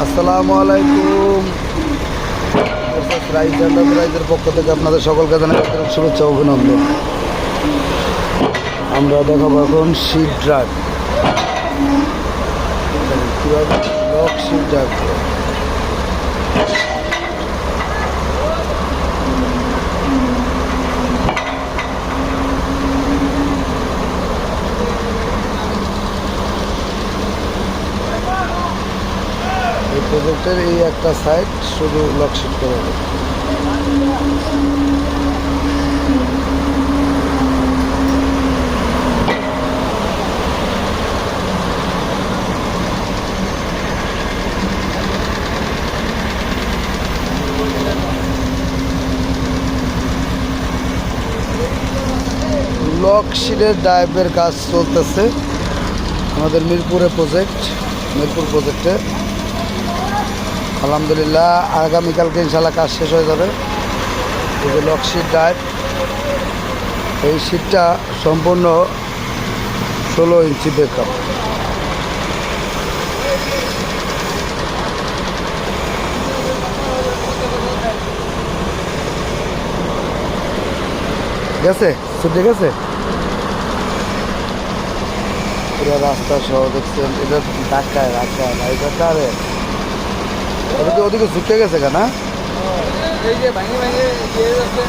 আসসালামু আলাইকুম। রাইস এন্টারপ্রাইজের পক্ষ থেকে আপনাদের সকলকে জানাই আন্তরিক শুভেচ্ছা ও অভিনন্দন। আমরা দেখাবো এখন শিট ড্রাগ, কীভাবে লক শিট ড্রাগ। এই প্রজেক্টের এই একটা সাইড শুধু লক শিট করা হবে। লক শিটের ডাইভের কাজ চলতেছে আমাদের মিরপুর প্রজেক্টে। আলহামদুলিল্লাহ আগামীকালকে ইনশাল্লাহ কাজ শেষ হয়ে যাবে। এই যে লক শিট ডাইভ, এই শিটটা সম্পূর্ণ 16 ইঞ্চি ব্রেকআপ। গেছে ছুটে গেছে পুরো রাস্তা সহ দেখছেন। এটা ধাক্কায় গাড়িটা আরে ওদিকে ছুটে গেছে কেন? এই যে ভাঙে ভাঙে দিয়ে যাচ্ছে।